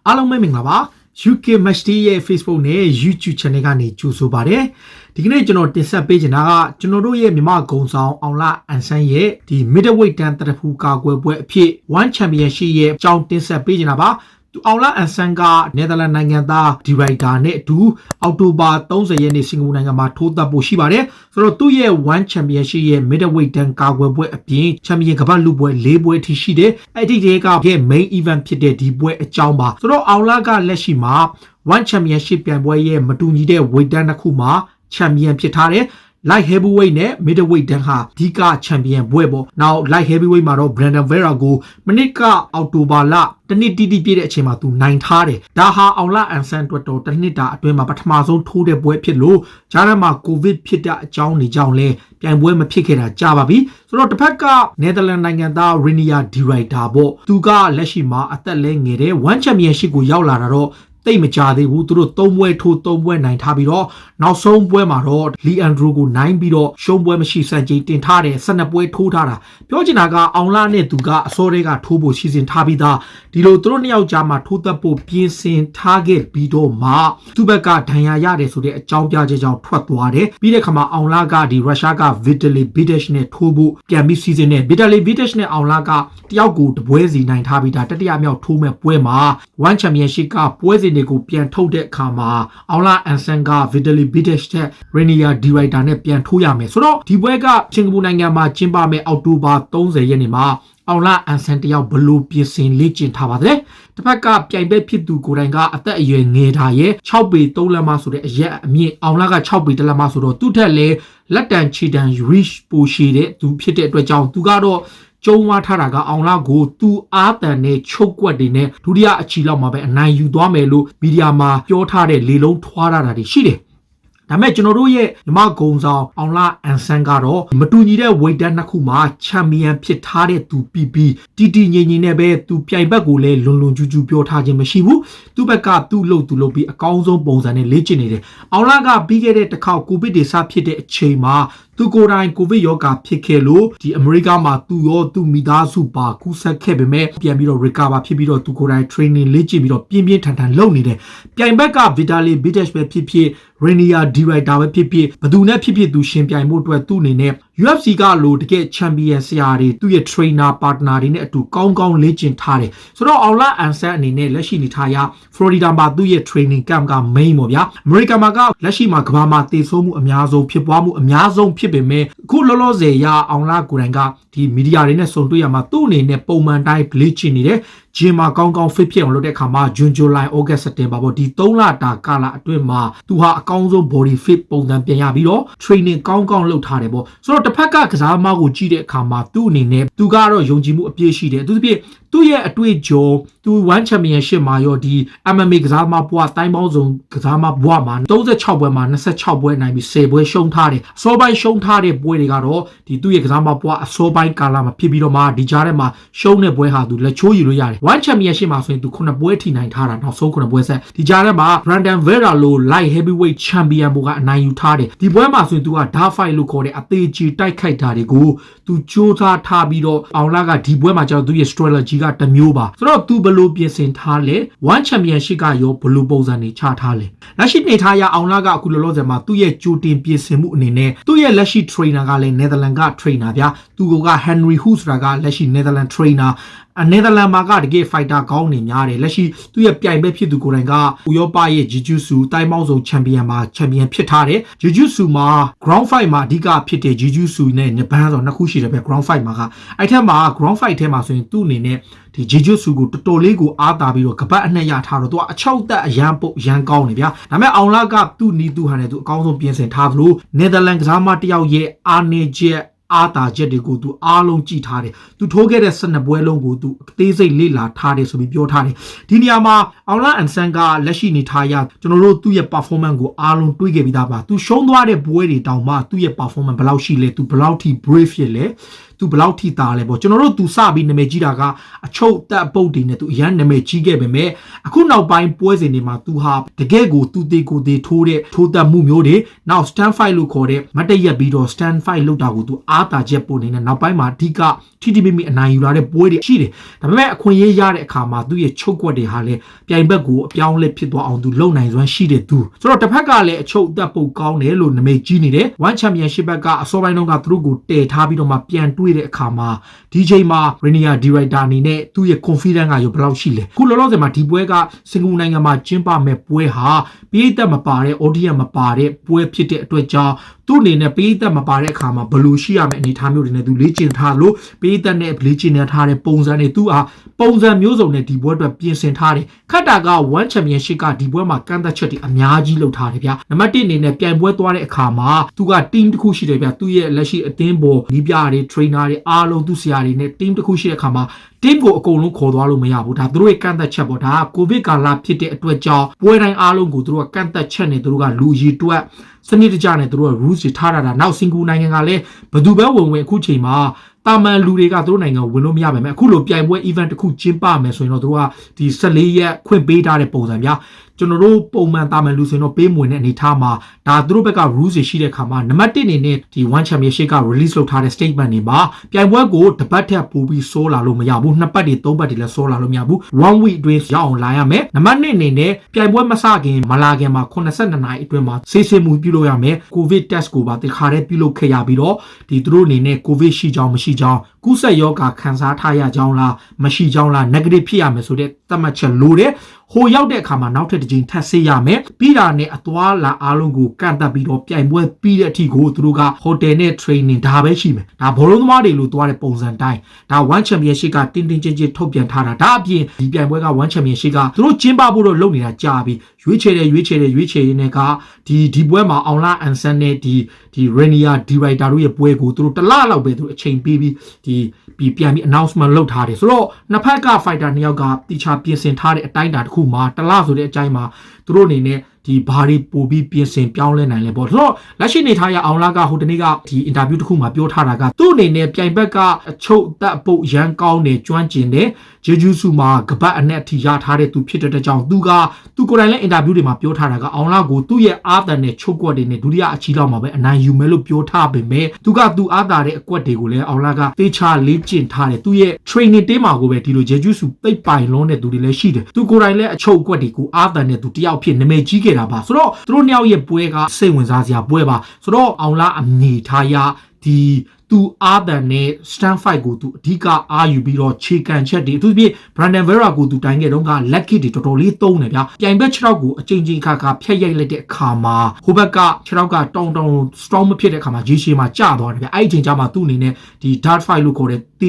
အားလုံးပဲမင်္ဂလာပါ UK Matchday ရဲ့ Facebook နဲ့ YouTube Channel ကနေကြိုဆိုပါတယ်ဒီကနေ့ကျွန်တော်တင်ဆက်ပေးချင်တာကကျွန်တော်တို့ရဲ့မြန်မာဂုံဆောင်အောင်လအန်ဆန်းရဲ့ဒီ Middleweight တန်းတရဖူကာကွယ်ပွဲအဖြစ် One Championship ရဲ့အကြောင်းတင်ဆက်ပေးချင်တာပါသူအောင်လအန်ဆန်းကနယ်သာလန်နိုင်ငံသားဒီရိုက်တာနဲ့အတူအောက်တိုဘာ30ရက်နေ့စင်ကာပူနိုင်ငံမှာထိုးသက်ဖို့ရှိပါတယ်ဆိုတော့သူ့ရဲ့ One Championship ရဲ့ Middleweight တန်းကာကွယ်ပွဲအပြင် Champion ကမ္ဘာလူပွဲ၄ပွဲအထိရှိတယ်အဲ့ဒီတွေကရဲ့ Main Event ဖြစ်တဲ့ဒီပွဲအကြောင်းပါဆိုတော့အောင်လကလက်ရှိမှာ One Championship ပြိုင်ပွဲရဲ့မတူညီတဲ့ weight တန်းတစ်ခုမှာ Champion ဖြစ်ထားတယ်Light heavyweight နဲ့ middleweight တန်းဟာအဓိက champion ဘွဲ့ပေါ့။ Now light heavyweight မှာတော့ Brandon Vera ကိုမနစ်ကအောက်တိုဘာလတနစ်တီးတီးပြည့်တဲ့အချိန်မှာသူနိုင်ထားတယ်။ဒါဟာအောင်လအန်ဆန်အတွက်တော့တစ်နှစ်တာအတွင်းမှာပထမဆုံးထိုးတဲ့ပွဲဖြစ်လို့ဂျားထဲမှာ COVID ဖြစ်တဲ့အကြောင်းတွေကြောင့်လဲပြိုင်ပွဲမဖြစ်ခဲ့တာကြာပါပြီ။ဆိုတော့တစ်ဖက်ကနယ်သာလန်နိုင်ငံသား Renier De Ruyter ပေါ့။သူကလက်ရှိမှာအသက်လဲငယ်တဲ့ One Championship ကိုရောက်လာတာတော့တိတ်မကြသေးဘူးသူတို့3ပွဲထိုး3ပွဲနိုင်ထားပြီးတော့နောက်ဆုံးပွဲမှာတော့လီအန်ဒရိုကိုနိုင်ပြီးတော့ရှုံးပွဲမရှိစံချိန်တင်ထားတယ်12ပွဲထိုးထားတာပြောချင်တာကအောင်လာနဲ့သူကအစောတွေကထိုးဖို့စီစဉ်ထားပြီးသားဒီလိုသူတို့နှစ်ယောက်ကြားမှာထိုးသက်ဖို့ပြင်ဆင်ထားခဲ့ပြီးတော့မှသူ့ဘက်ကဒဏ်ရာရတယ်ဆိုတဲ့အကြောင်းပြချက်ကြောင့်ထွက်သွားတယ်ပြီးတဲ့ခါမှာအောင်လာကဒီရုရှားက Vitaly Bidech နဲ့ထိုးဖို့ပြန်ပြီးစီစဉ်နေ Vitaly Bidech နဲ့အောင်လာကတယောက်ကိုတပွဲစီနိုင်ထားပြီးတာတတိယမြောက်ထိုးမဲ့ပွဲမှာ One Championship ကပွဲစဉ်တွေကိုပြန်ထုတ်တဲ့အခါမှာအောင်လာအန်ဆန်က Vitaly Bidech နဲ့ Renier De Ruyter နဲ့ပြန်ထိုးရမယ်ဆိုတော့ဒီပွဲကစင်ကာပူနိုင်ငံမှာကျင်းပမယ့်အောက်တိုဘာ30ရက်နေ့မှာအောင်လာအန်ဆန်တယောက်ဘလို့ပြင်ဆင်လေ့ကျင့်ထားပါတယ်တစ်ဖက်ကပြိုင်ပွဲဖြစ်သူကိုယ်တိုင်ကအသက်အရွယ်ငယ်တာရဲ့6ပေ3လက်မဆိုတဲ့အရက်အမြင့်အောင်လာက6ပေ3လက်မဆိုတော့သူ့ထက်လည်းလက်တန်ခြေတန် reach ပိုရှည်တဲ့သူဖြစ်တဲ့အတွက်ကြောင့်သူကတော့ကျုံဝါထားတာကအောင်လာကိုသူအားတန်နဲ့ချုပ်ကွက်တွေနဲ့ဒုတိယအချီလောက်မှာပဲအနိုင်ယူသွားမယ်လို့မီဒီယာမှာပြောထားတဲ့လေလုံးထွားတာတွေရှိတယ်ဒါမဲ့ကျွန်တော်တို့ရဲ့မြမဂုံဆောင်အောင်လာအန်ဆန်ကတော့မတူညီတဲ့ weight တန်းနှစ်ခုမှာချန်ပီယံဖြစ်ထားတဲ့သူပြီးတီငိမ့်ငိမ့်နဲ့ပဲသူပြိုင်ဘက်ကိုလည်းလွန်လွန်ကျူးကျူးပြောထားခြင်းမရှိဘူးသူ့ဘက်ကသူ့လုပ်ပြီးအကောင်းဆုံးပုံစံနဲ့လေ့ကျင့်နေတယ်အောင်လာကပြီးခဲ့တဲ့တစ်ခေါက်ကိုဗစ်တွေစဖြစ်တဲ့အချိန်မှာသူကိုယ်တိုင်ကိုဗစ်ရောဂါဖြစ်ခဲ့လို့ဒီအမေရိကမှာသူရောသူမိသားစုပါကူးစက်ခဲ့ပေမဲ့ပြန်ပြီးတော့ recover ဖြစ်ပြီးတော့သူကိုယ်တိုင် training လေ့ကျင့်ပြီးတော့ပြင်းပြင်းထန်ထန်လုပ်နေတယ်ပြိုင်ဘက်က Vitaly Bidech ပဲဖြစ်ဖြစ် Renier De Ruyter ပဲဖြစ်ဖြစ်ဘသူနဲ့ဖြစ်ဖြစ်သူရှင်ပြိုင်ဖို့အတွက်သူ့အနေနဲ့ UFC ကလို့တကယ် champion ဆရာတွေသူ့ရဲ့ trainer partner တွေနဲ့အတူကောင်းကောင်းလေ့ကျင့်ထားတယ်ဆိုတော့အောင်လာအန်ဆန်အနေနဲ့လက်ရှိနေထားရ Florida မှာသူ့ရဲ့ training camp က main ပေါ့ဗျာ America မှာကလက်ရှိမှာကမ္ဘာမှာတည်ဆိုးမှုအများဆုံးဖြစ်ပွားမှုအများဆုံးဖြစ်ပေမဲ့အခုလောလောဆယ်ရအောင်လာကိုယ်တိုင်ကဒီမီဒီယာတွေနဲ့ဆုံတွေ့ရမှာသူ့အနေနဲ့ပုံမှန်တိုင်းလေ့ကျင့်နေတယ်ဂျင်မှာကောင်းကောင်း fit ဖြစ်အောင်လုပ်တဲ့အခါမှာ June July August September ပေါ့ဒီ3လတာကာလအတွင်းမှာသူဟာအကောင်းဆုံး body fit ပုံစံပြန်ရပြီးတော့ training ကောင်းကောင်းလုပ်ထားတယ်ပေါ့ဆိုတော့တစ်ဖက်ကကစားသမားကိုကြည့်တဲ့အခါမှာသူ့အနေနဲ့သူကတော့ယုံကြည်မှုအပြည့်ရှိတယ်သူ့ရဲ့အတွေ့အကြုံသူ One Championship မှာရောဒီ MMA ကစားသမားဘွားတိုင်းပေါင်းစုံကစားသမားဘွားမှာ36ပွဲမှာ26ပွဲနိုင်ပြီး10ပွဲရှုံးထားတယ်အစောပိုင်းရှုံးထားတဲ့ပွဲတွေကတော့ဒီသူ့ရဲ့ကစားသမားဘွားအစောပိုင်းကာလမှာဖြစ်ပြီးတော့မှဒီကြားထဲမှာရှုံးတဲ့ပွဲဟာသူလက်ချိုးယူလို့ရတယ် One Championship မှာဆိုရင်သူ9ပွဲထိနိုင်ထားတာနောက်ဆုံး9ပွဲဆက်ဒီကြားထဲမှာ Brandon Vera လို့ light heavyweight champion ဘောကအနိုင်ယူထားတယ်ဒီပွဲမှာဆိုရင်သူက dark fight လို့ခေါ်တဲ့အသေးကြီးတိုက်ခိုက်တာတွေကိုသူကြိုးစားထားပြီးတော့အောင်လာကဒီပွဲမှာကျတော့သူရဲ့ strategy ကတစ်မျိုးပါဆိုတော့သူဘယ်လိုပြင်ဆင်ထားလဲ One Championship ကရောဘယ်လိုပုံစံတွေချထားလဲလက်ရှိနေထားရအောင်လာကအခုလောလောဆယ်မှာသူ့ရဲ့ကြိုတင်ပြင်ဆင်မှုအနေနဲ့သူ့ရဲ့လက်ရှိ trainer ကလည်း Netherlands က trainer ဗျာသူက Henry Hoos ကလက်ရှိ Netherlands trainerနယ်သာလန်မှာကတကယ် fighter ကောင်းနေများတယ်လက်ရှိသူ့ရဲ့ပြိုင်ပွဲဖြစ်သူကိုယ်တိုင်ကဥရောပရဲ့ Jiu-Jitsu တိုင်းပေါင်းစုံ champion မှာ champion ဖြစ်ထားတယ် Jiu-Jitsu မှာ ground fight မှာအဓိကဖြစ်တဲ့ Jiu-Jitsu နဲ့ညပန်းဆိုနှစ်ခုရှိတယ်ပဲ ground fight မှာကအဲ့ထက်မှာ ground fight ထဲမှာဆိုရင်သူ့အနေနဲ့ဒီ Jiu-Jitsu ကိုတော်တော်လေးကိုအားတာပြီးတော့ကပတ်အနှက်ရထားတော့သူကအချောက်သက်အရန်ပုတ်အရန်ကောင်းနေဗျာဒါပေမဲ့အောင်လာကသူ့နီးသူဟာနဲ့သူအကောင်းဆုံးပြင်ဆင်ထားသလိုနယ်သာလန်ကစားမတယောက်ရဲ့အားနေချက်အားတာချက်တွေကိုသူအားလုံးကြည့်ထားတယ်သူထိုးခဲ့တဲ့12ပွဲလုံးကိုသူအသေးစိတ်လေ့လာထားတယ်ဆိုပြီးပြောထားတယ်ဒီနေရာမှာအောင်လာအန်ဆန်ကလက်ရှိနေထားရကျွန်တော်တို့သူ့ရဲ့ performance ကိုအားလုံးတွေးခဲ့ပြီးသားပါသူရှုံးသွားတဲ့ပွဲတွေတောင်မှသူ့ရဲ့ performance ဘယ်လောက်ရှိလဲသူဘယ်လောက်ထိ brave ဖြစ်လဲ သူဘလောက်ထိသားလဲပေါ့ကျွန်တော်တို့သူစပြီးနာမည်ကြီးတာကအချုပ်တက်ပုတ်တွေနဲ့သူအရန်နာမည်ကြီးခဲ့ပေမဲ့အခုနောက်ပိုင်းပွဲစဉ်တွေမှာသူဟာတကယ်ကိုသူတေကိုတေထိုးတဲ့ထိုးတက်မှုမျိုးတွေနောက် stand fight လို့ခေါ်တဲ့မတ်တရက်ပြီးတော့ stand fight လုပ်တာကိုသူအားတာချက်ပို့နေတဲ့နောက်ပိုင်းမှာအဓိကထိထိမိမိအနိုင်ယူလာတဲ့ပွဲတွေရှိတယ်ဒါပေမဲ့အခွင့်အရေးရတဲ့အခါမှာသူ့ရဲ့ချုပ်ကွက်တွေဟာလည်းပြိုင်ဘက်ကိုအပြောင်းလဲဖြစ်သွားအောင်သူလုံနိုင်စွမ်းရှိတဲ့သူဆိုတော့တစ်ဖက်ကလည်းအချုပ်တက်ပုတ်ကောင်းတယ်လို့နာမည်ကြီးနေတယ် One Championship ဘက်ကအစောပိုင်းတုန်းကသူတို့ကိုတည်ထားပြီးတော့မှပြန်တွေ့တဲ့အခါမှာဒီချိန်မှာ Rainier Director အနေနဲ့သူ့ရဲ့ confidence ကရောဘယ်လောက်ရှိလဲခုလောလောဆယ်မှာဒီပွဲကစင်ကာပူနိုင်ငံမှာကျင်းပမဲ့ပွဲဟာပြည်သက်မပါတဲ့ audience မပါတဲ့ပွဲဖြစ်တဲ့အတွက်ကြောင့်သူ့အနေနဲ့ပြည်သက်မပါတဲ့အခါမှာဘယ်လိုရှိရမယ့်အနေအထားမျိုးတွေနဲ့သူလေ့ကျင့်ထားလို့ပြည်သက်နဲ့လေ့ကျင့်နေထားတဲ့ပုံစံတွေသူဟာပုံစံမျိုးစုံနဲ့ဒီပွဲအတွက်ပြင်ဆင်ထားတယ်ခတ်တာက One Championship ကဒီပွဲမှာကန့်သက်ချက်တွေအများကြီးလုပ်ထားတယ်ဗျနံပါတ်1အနေနဲ့ပြိုင်ပွဲသွားတဲ့အခါမှာသူက team တစ်ခုရှိတယ်ဗျသူ့ရဲ့လက်ရှိအသင်းပေါ်နီးပြတွေ trainer တွေအားလုံးသူ့ဆရာတွေနဲ့ team တစ်ခုရှိတဲ့အခါမှာ team ကိုအကုန်လုံးခေါ်သွားလို့မရဘူးဒါသူတို့ရဲ့ကန့်သက်ချက်ပေါ့ဒါကကိုဗစ်ကာလဖြစ်တဲ့အတွက်ကြောင့်ပွဲတိုင်းအားလုံးကိုသူတို့ကကန့်သက်ချက်နဲ့သူတို့ကလူကြီးတွက်စနစ်တကျနဲ့သူတို့က rules တွေထားတာနောက်စင်ကူနိုင်ငံကလည်းဘယ်သူပဲဝင်အခုချိန်မှာတာမန်လူတွေကသူတို့နိုင်ငံဝင်လို့မရပါဘူးအခုလိုပြိုင်ပွဲ event တစ်ခုကျင်းပမယ်ဆိုရင်တော့သူတို့ကဒီ14ရက်ခွင့်ပေးထားတဲ့ပုံစံဗျာကျွန်တော်တို့ပုံမှန်တာမန်လူဆိုရင်တော့ပေးမဝင်တဲ့အနေထားမှာဒါသူတို့ဘက်က rules တွေရှိတဲ့အခါမှာနံပါတ်1အနေနဲ့ဒီ One Championship က release လုပ်ထားတဲ့ statement တွေမှာပြိုင်ပွဲကိုတစ်ပတ်ထက်ပိုပြီးစိုးလာလို့မရဘူးနှစ်ပတ်တွေသုံးပတ်တွေလည်းစိုးလာလို့မရဘူး one week အတွင်းရအောင်လာရမယ်နံပါတ်2အနေနဲ့ပြိုင်ပွဲမစခင်မလာခင်မှာ82နာရီအတွင်းမှာဆေးစစ်မှုပြုလုပ်ရမယ် covid test ကိုပါတခါတည်းပြုလုပ်ခဲ့ရပြီးတော့ဒီသူတို့အနေနဲ့ covid ရှိကြောင်းမရှိကြောင်းကူးစက်ရောဂါခံစားထားရကြောင်းလားမရှိကြောင်းလား negative ဖြစ်ရမယ်ဆိုတဲ့သတ်မှတ်ချက်လိုတယ်ဟိုရောက်တဲ့အခါမှာနောက်ထပ်တစ်ကြိမ်ထပ်ဆေးရမယ်ပြီးတာနဲ့အသွားလာအားလုံးကိုကန့်သတ်ပြီးတော့ပြိုင်ပွဲပြီးတဲ့အထိကိုသူတို့ကဟိုတယ်နဲ့ training ဒါပဲရှိမယ်ဒါဘောလုံးသမားတွေလို့သွားတဲ့ပုံစံတိုင်းဒါ One Championship ကတင်းတင်းကျပ်ကျပ်ထုတ်ပြန်ထားတာဒါအပြင်ဒီပြိုင်ပွဲက One Championship ကသူတို့ကျင်းပဖို့တော့လုပ်နေတာကြာပြီရွေးချယ်ရင်းနဲ့ကဒီပွဲမှာအောင်လာအန်ဆန်နဲ့ဒီ Rainier Director တို့ရဲ့ပွဲကိုသူတို့တစ်လလောက်ပဲသူအချိန်ပေးပြီးပြန်ပြီး announcement လုပ်ထားတယ်ဆိုတော့နှစ်ဖက်က fighter နှစ်ယောက်ကတီချာပြင်ဆင်ထားတဲ့အတိုင်းအတာတစ်ခုမှာတစ်လဆိုတဲ့အချိန်မှာသူတို့အနေနဲ့ဒီဘာတွေပို့ပြီးပြင်ဆင်ပြောင်းလဲနိုင်လဲပေါ့ဆိုတော့လက်ရှိနေထားရအောင်လာကဟိုတနေ့ကဒီအင်တာဗျူးတစ်ခုမှာပြောထားတာကသူ့အနေနဲ့ပြိုင်ဘက်ကအချုပ်တက်ပုတ်ရန်ကောင်းတယ်ကျွမ်းကျင်တယ်ဂျေဂျူးစုမှာကပတ်အနက်အထိရထားတဲ့သူဖြစ်တဲ့ကြောင့်သူကိုယ်တိုင်လည်းအင်တာဗျူးတွေမှာပြောထားတာကအောင်လာကိုသူ့ရဲ့အားတန်နဲ့ချုပ်ကွက်တွေနဲ့ဒုတိယအချီလောက်မှာပဲအနိုင်ယူမယ်လို့ပြောထားပေမဲ့သူအားတာတဲ့အကွက်တွေကိုလည်းအောင်လာကတေချာလေ့ကျင့်ထားတယ်သူရဲ့ training တေးမှာကိုပဲဒီလိုဂျေဂျူးစုသိပ်ပိုင်လုံးတဲ့သူတွေလည်းရှိတယ်သူကိုယ်တိုင်လည်းအချုပ်ကွက်တွေကိုအားတန်တဲ့သူတယောက်ဖြစ်နာမည်ကြီးခဲ့တာပါဆိုတော့သူတို့နှစ်ယောက်ရဲ့ပွဲကစိတ်ဝင်စားစရာပွဲပါဆိုတော့အောင်လာအနေထားရဒီသူအားတန်နဲ့ stand fight ကိုသူအဓိကအားယူပြီးတော့ခြေကန်ချက်တွေအထူးသဖြင့် Brandon Vera ကိုသူတိုင်းခဲ့တော့က leg kick တွေတော်တော်လေးသုံးတယ်ဗျာပြိုင်ဘက်6ယောက်ကိုအချိန်ချင်းခါဖြတ်ရိုက်လိုက်တဲ့အခါမှာဟိုဘက်က6ယောက်ကတောင်း strong မဖြစ်တဲ့အခါမှာရေရှည်မှာကျသွားတယ်ဗျာအဲ့ဒီအချိန်ကျမှသူ့အနေနဲ့ဒီ dart fight လို့ခေါ်တဲ့တ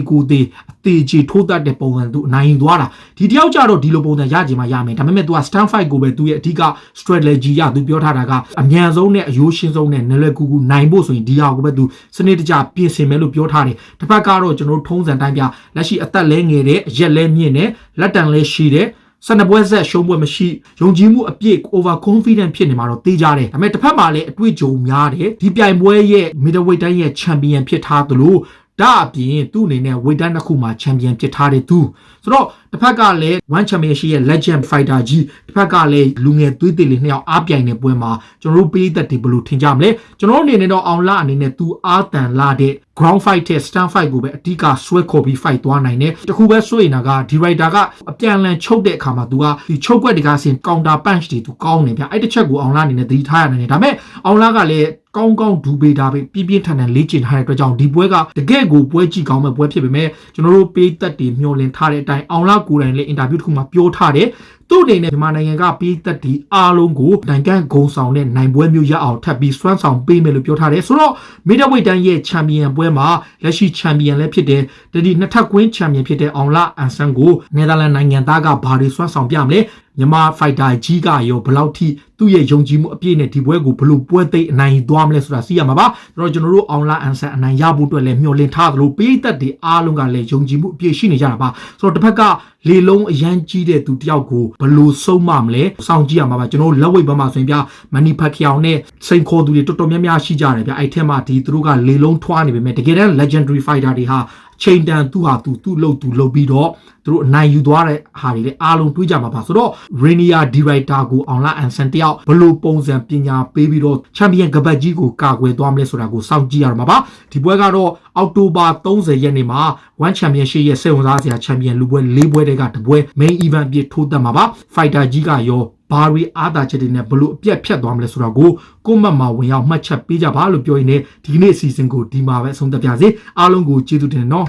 ေကိုတေအသေးချေထိုးတတ်တဲ့ပုံစံသူအနိုင်ယူသွားတာဒီတယောက်ကြတော့ဒီလိုပုံစံရကြမှာရမယ်ဒါပေမဲ့ तू က stand fight ကိုပဲသူရဲ့အဓိက strategy ရသူပြောထားတာကအမြန်ဆုံးနဲ့အယိုးရှင်းဆုံးနဲ့နည်းနည်းကူနိုင်ဖို့ဆိုရင်ဒီဟာကိုပဲသူစနစ်တကျပြင်ဆင်မယ်လို့ပြောထားတယ်တစ်ဖက်ကတော့ကျွန်တော်တို့ထုံးစံတိုင်းပြလက်ရှိအသက်လဲငယ်တဲ့ရက်လဲမြင့်တဲ့လက်တံလဲရှိတဲ့စနပွဲဆက်ရှုံးပွဲမရှိယုံကြည်မှုအပြည့် over confident ဖြစ်နေမှာတော့သိကြတယ်ဒါပေမဲ့တစ်ဖက်မှာလည်းအတွေ့အကြုံများတယ်ဒီပြိုင်ပွဲရဲ့ middleweight တိုင်းရဲ့ champion ဖြစ်ထားသလိုဒါအပြင်သူ့အနေနဲ့ weight တန်းတစ်ခုမှာ champion ဖြစ်ထားတဲ့သူဆိုတော့တစ်ဖက်ကလည်း One Championship ရဲ့ legend fighter ကြီးတစ်ဖက်ကလည်းလူငယ်သွေးသေးလေးနှစ်ယောက်အားပြိုင်တဲ့ပွဲမှာကျွန်တော်တို့ပေးသက်တွေဘယ်လိုထင်ကြမလဲကျွန်တော်တို့အနေနဲ့တော့အောင်လာအနေနဲ့သူအားတန်လာတဲ့ ground fight တဲ့ stand fight ကိုပဲအဓိကဆွဲခေါ်ပြီး fight သွားနိုင်တယ်တခုပဲဆွေးနေတာက director ကအပြန်လန်ချုပ်တဲ့အခါမှာသူကဒီချုပ်ကွက်တွေကစင် counter punch တွေသူကောင်းနေဗျအဲ့တစ်ချက်ကိုအောင်လာအနေနဲ့သတိထားရနိုင်တယ်ဒါပေမဲ့အောင်လာကလည်းကောင်းဒူပေးတာပဲပြင်းထန်လေ့ကျင့်ထားတဲ့အတွက်ကြောင့်ဒီပွဲကတကယ့်ကိုပွဲကြည့်ကောင်းမဲ့ပွဲဖြစ်ပေမဲ့ကျွန်တော်တို့ပေးသက်တွေမျှော်လင့်ထားတဲ့အတိုင်းအောင်လာကိုယ်တိုင်လည်းအင်တာဗျူးတစ်ခုမှာပြောထားတယ်သူ့အနေနဲ့မြန်မာနိုင်ငံကပေးသက်ဒီအားလုံးကိုနိုင်ငံဂုံဆောင်တဲ့နိုင်ပွဲမျိုးရအောင်ထပ်ပြီးစွမ်းဆောင်ပေးမယ်လို့ပြောထားတယ်ဆိုတော့ middleweight တန်းရဲ့ champion ပွဲမှာလက်ရှိ champion လည်းဖြစ်တယ်ဒီနှစ်ထပ်ကွင်း champion ဖြစ်တဲ့အောင်လာအန်ဆန်ကိုနယ်သာလန်နိုင်ငံသားကဘာတွေစွမ်းဆောင်ပြမလဲ မြန်မာဖိုက်တာကြီးကရောဘယ်လောက်ထိသူ့ရဲ့ယုံကြည်မှုအပြည့်နဲ့ဒီပွဲကိုဘလို့ပွဲသိအနိုင်သွားမလဲဆိုတာသိရမှာပါဆိုတော့ကျွန်တော်တို့အောင်လာအန်ဆန်အနိုင်ရဖို့အတွက်လည်းမျှော်လင့်ထားသလိုပေးသက်တွေအားလုံးကလည်းယုံကြည်မှုအပြည့်ရှိနေကြတာပါဆိုတော့တစ်ဖက်ကလေလုံးအရန်ကြီးတဲ့သူတယောက်ကိုဘလို့ဆုံးမမလဲစောင့်ကြည့်ရမှာပါကျွန်တော်လက်ဝိတ်ဘက်မှာဆိုရင်ပြမနီဖတ်ခေါင်နဲ့စိန်ခေါ်သူတွေတော်တော်များများရှိကြတယ်ဗျအဲ့ထက်မှဒီသူတို့ကလေလုံးထွားနေပေမဲ့တကယ်တမ်း legendary fighter တွေဟာချိန်တန်သူ့ဟာသူ့လုပ်ပြီးတော့သူတို့အနိုင်ယူသွားတဲ့ဟာတွေလည်းအားလုံးတွေးကြမှာပါဆိုတော့ Rainier Director ကိုအောင်လာအန်ဆန်တယောက်ဘလို့ပုံစံပညာပေးပြီးတော့ Champion ကပတ်ကြီးကိုကာကွယ်သွားမလဲဆိုတာကိုစောင့်ကြည့်ရမှာပါဒီပွဲကတော့အောက်တိုဘာ30ရက်နေ့မှာ One Championship ရဲ့စိတ်ဝင်စားစရာ Champion လူပွဲ၄ပွဲတည်းကတပွဲ Main Event ပြထိုးတက်မှာပါ Fighter ကြီးကရောဘာရီအားသာချက်တွေနဲ့ဘလို့အပြတ်ဖြတ်သွားမလဲဆိုတာကိုကိုမတ်မှာဝင်ရောက်မှတ်ချက်ပေးကြပါလို့ပြောရင်းနဲ့ဒီနေ့အစီအစဉ်ကိုဒီမှာပဲအဆုံးသတ်ပါစေအားလုံးကိုကျေးဇူးတင်နော်